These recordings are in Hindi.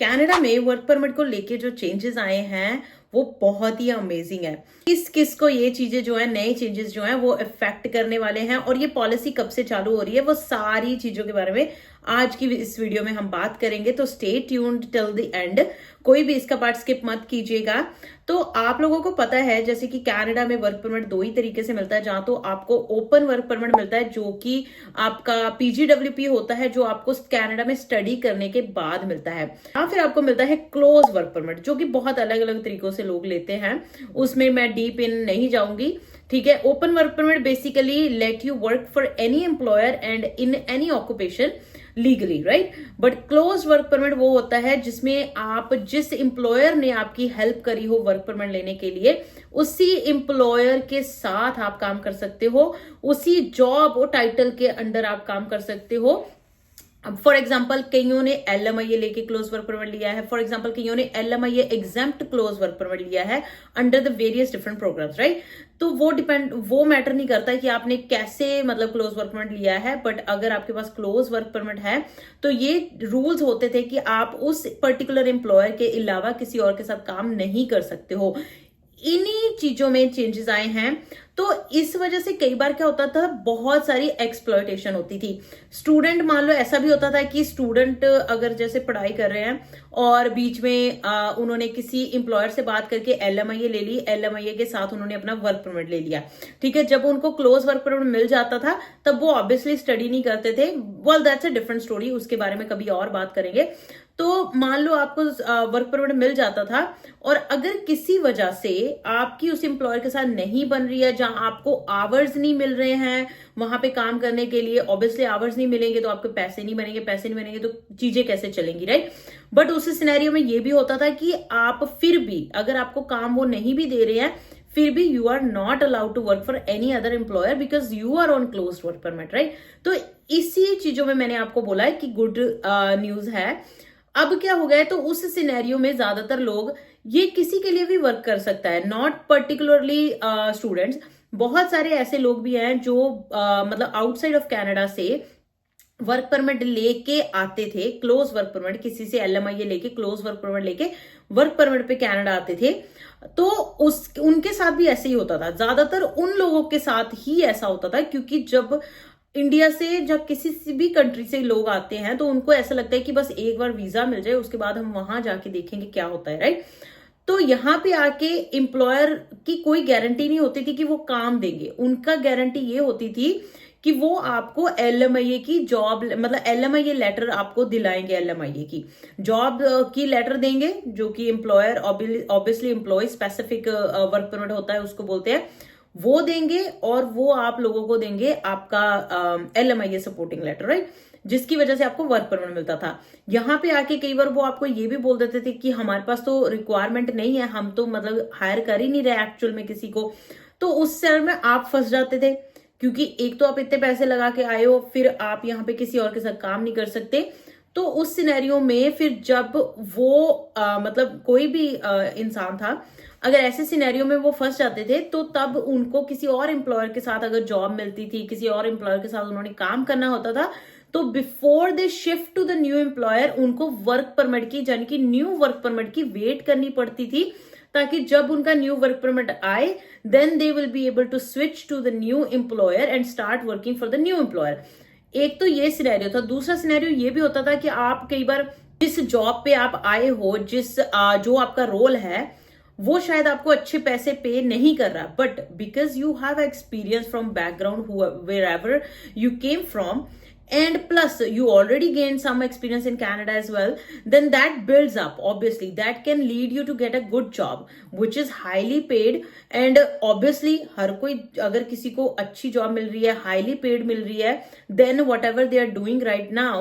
कनाडा में वर्क परमिट को लेके जो चेंजेस आए हैं वो बहुत ही अमेजिंग है। किस किस को ये चीजें जो है, नए चेंजेस जो हैं वो इफेक्ट करने वाले हैं और ये पॉलिसी कब से चालू हो रही है, वो सारी चीजों के बारे में आज की इस वीडियो में हम बात करेंगे। तो stay tuned till the end, कोई भी इसका पार्ट स्किप मत कीजिएगा। तो आप लोगों को पता है जैसे कि कनाडा में वर्क परमिट दो ही तरीके से मिलता है। जहां तो आपको ओपन वर्क परमिट मिलता है जो कि आपका पीजीडब्ल्यूपी होता है, जो आपको कनाडा में स्टडी करने के बाद मिलता है। या फिर आपको मिलता है क्लोज वर्क परमिट, जो कि बहुत अलग अलग तरीकों से लोग लेते हैं, उसमें मैं डीप इन नहीं जाऊंगी। ठीक है। Open work permit basically let you work for any employer and in any occupation legally, right. But close work permit वो होता है जिसमें आप जिस एम्प्लॉयर ने आपकी हेल्प करी हो वर्क परमिट लेने के लिए, उसी एम्प्लॉयर के साथ आप काम कर सकते हो, उसी जॉब और टाइटल के अंडर आप काम कर सकते हो। फॉर एग्जाम्पल कईयों ने LMIA लेके क्लोज वर्क परमिट लिया है। फॉर एग्जाम्पल कईयों ने LMIA exempt close work permit लिया है under the various different programmes, right. तो वो मैटर नहीं करता कि आपने कैसे मतलब क्लोज वर्क परमिट लिया है, बट अगर आपके पास क्लोज वर्क परमिट है तो ये रूल्स होते थे कि आप उस पर्टिकुलर एम्प्लॉयर के अलावा किसी और के साथ काम नहीं कर सकते हो। इन्हीं चीजों में चेंजेस आए हैं। तो इस वजह से कई बार क्या होता था, बहुत सारी एक्सप्लॉयटेशन होती थी। स्टूडेंट मान लो ऐसा भी होता था कि स्टूडेंट अगर जैसे पढ़ाई कर रहे हैं और बीच में उन्होंने किसी एम्प्लॉयर से बात करके LMIA ले ली, LMIA के साथ उन्होंने अपना वर्क परमिट ले लिया। ठीक है। जब उनको क्लोज वर्क परमिट मिल जाता था तब वो ऑब्वियसली स्टडी नहीं करते थे। Well that's a different story, उसके बारे में कभी और बात करेंगे। तो मान लो आपको वर्क परमिट मिल जाता था और अगर किसी वजह से आपकी उस एम्प्लॉयर के साथ नहीं बन रही है, जहां आपको आवर्स नहीं मिल रहे हैं वहां पे काम करने के लिए, ऑब्वियसली आवर्स नहीं मिलेंगे तो आपके पैसे नहीं बनेंगे, पैसे नहीं बनेंगे तो चीजें कैसे चलेंगी, राइट। बट उस सिनेरियो में ये भी होता था कि आप फिर भी अगर आपको काम वो नहीं भी दे रहे हैं, फिर भी you are not allowed to work for any other employer because you are on close work permit, right. तो इसी चीजों में मैंने आपको बोला है कि गुड न्यूज है। अब क्या हो गया है, तो उस सिनेरियो में ज्यादातर लोग, ये किसी के लिए भी वर्क कर सकता है, नॉट पर्टिकुलरली स्टूडेंट्स। बहुत सारे ऐसे लोग भी हैं जो मतलब आउटसाइड ऑफ कनाडा से वर्क परमिट लेके आते थे, क्लोज वर्क परमिट, किसी से LMIA लेके क्लोज वर्क परमिट लेके वर्क परमिट पे कनाडा आते थे। तो उनके साथ भी ऐसे ही होता था, ज्यादातर उन लोगों के साथ ही ऐसा होता था, क्योंकि जब इंडिया से जब किसी भी कंट्री से लोग आते हैं तो उनको ऐसा लगता है कि बस एक बार वीजा मिल जाए, उसके बाद हम वहां जाके देखेंगे क्या होता है, राइट। तो यहाँ पे आके एम्प्लॉयर की कोई गारंटी नहीं होती थी कि वो काम देंगे। उनका गारंटी ये होती थी कि वो आपको LMIA की जॉब, मतलब LMIA लेटर आपको दिलाएंगे, LMIA की जॉब की लेटर देंगे, जो कि employer obviously employ specific work permit होता है उसको बोलते हैं, वो देंगे। और वो आप लोगों को देंगे आपका LMIA सपोर्टिंग लेटर, राइट, जिसकी वजह से आपको वर्क परमिट मिलता था। यहाँ पे आके कई बार वो आपको ये भी बोल देते थे कि हमारे पास तो रिक्वायरमेंट नहीं है, हम तो मतलब हायर कर ही नहीं रहे एक्चुअल में किसी को। तो उस शहर में आप फंस जाते थे, क्योंकि एक तो आप इतने पैसे लगा के आए हो, फिर आप यहाँ पे किसी और के साथ काम नहीं कर सकते। तो उस सिनेरियो में फिर जब वो मतलब कोई भी इंसान था, अगर ऐसे सिनेरियो में वो फंस जाते थे, तो तब उनको किसी और एम्प्लॉयर के साथ अगर जॉब मिलती थी, किसी और एम्प्लॉयर के साथ उन्होंने काम करना होता था, तो before they shift to the new employer उनको वर्क परमिट की, यानी कि न्यू वर्क परमिट की वेट करनी पड़ती थी, ताकि जब उनका न्यू वर्क परमिट आए then they will be able to switch to the new employer and start working for the new employer. एक तो ये सिनेरियो था। दूसरा सिनेरियो ये भी होता था कि आप कई बार जिस जॉब पे आप आए हो, जो आपका रोल है, वो शायद आपको अच्छे पैसे पे नहीं कर रहा, but because you have experience from background wherever you came from, and plus you already gained some experience in Canada as well, then that builds up, obviously that can lead you to get a good job which is highly paid। and obviously हर कोई, अगर किसी को अच्छी जॉब मिल रही है, highly paid मिल रही है, then whatever they are doing right now,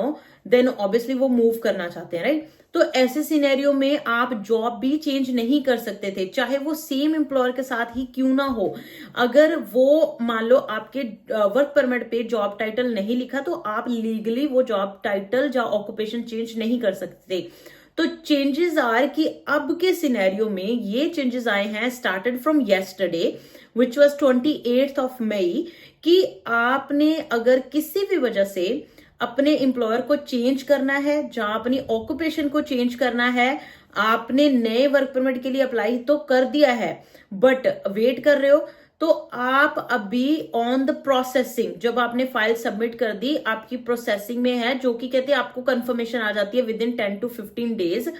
then obviously वो मूव करना चाहते हैं, राइट। तो ऐसे सिनेरियो में आप जॉब भी चेंज नहीं कर सकते थे, चाहे वो सेम एम्प्लॉयर के साथ ही क्यों ना हो। अगर वो मान लो आपके वर्क परमिट पे जॉब टाइटल नहीं लिखा, तो आप लीगली वो जॉब टाइटल या ऑक्यूपेशन चेंज नहीं कर सकते। तो चेंजेस आर कि अब के सिनेरियो में ये चेंजेस आए हैं started from yesterday which was 28th of May, कि आपने अगर किसी भी वजह से अपने एम्प्लॉयर को चेंज करना है, जहां अपनी ऑक्यूपेशन को चेंज करना है, आपने नए वर्क परमिट के लिए अप्लाई तो कर दिया है बट वेट कर रहे हो, तो आप अभी ऑन द प्रोसेसिंग, जब आपने फाइल सबमिट कर दी आपकी प्रोसेसिंग में है, जो कि कहते हैं आपको कंफर्मेशन आ जाती है विद इन 10 to 15 डेज,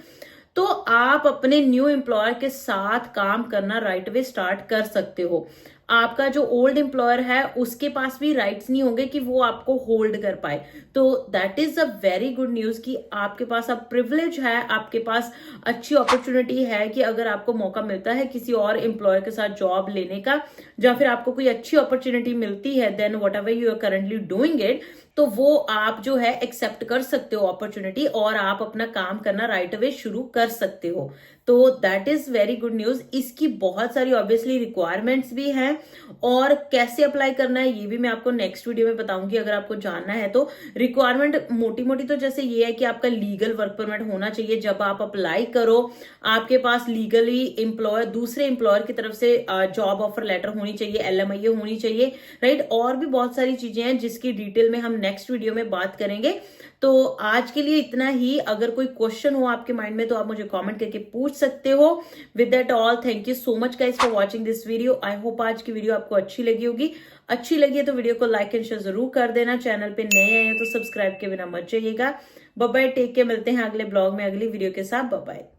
तो आप अपने न्यू एम्प्लॉयर के साथ काम करना राइट वे स्टार्ट कर सकते हो। आपका जो ओल्ड एम्प्लॉयर है उसके पास भी राइट्स नहीं होंगे कि वो आपको होल्ड कर पाए। तो that is a very good news कि आपके पास अब प्रिविलेज है, आपके पास अच्छी अपॉर्चुनिटी है कि अगर आपको मौका मिलता है किसी और एम्प्लॉयर के साथ जॉब लेने का, या फिर आपको कोई अच्छी अपॉर्चुनिटी मिलती है, then whatever you are currently doing it, तो वो आप जो है एक्सेप्ट कर सकते हो अपॉर्चुनिटी, और आप अपना काम करना राइट अवे शुरू कर सकते हो। तो that is very good news. इसकी बहुत सारी ऑब्वियसली रिक्वायरमेंट्स भी हैं, और कैसे अप्लाई करना है ये भी मैं आपको नेक्स्ट वीडियो में बताऊंगी अगर आपको जानना है तो। रिक्वायरमेंट मोटी मोटी तो जैसे ये है कि आपका लीगल वर्क परमिट होना चाहिए जब आप अप्लाई करो, आपके पास लीगली एम्प्लॉयर, दूसरे एम्प्लॉयर की तरफ से जॉब ऑफर लेटर होनी चाहिए, LMIA होनी चाहिए, राइट। और भी बहुत सारी चीजें हैं जिसकी डिटेल में हम नेक्स्ट वीडियो में बात करेंगे। तो आज के लिए इतना ही। अगर कोई क्वेश्चन हो आपके माइंड में तो आप मुझे कमेंट करके पूछ सकते हो। With that all, thank you so much guys for watching this video. I hope आज की वीडियो आपको अच्छी लगी होगी। अच्छी लगी है तो वीडियो को लाइक एंड शेयर जरूर कर देना। चैनल पे नए आए हैं तो सब्सक्राइब के बिना मत जाइएगा। बाय बाय, टेक केयर, मिलते हैं अगले ब्लॉग में अगली वीडियो के साथ। Bye bye.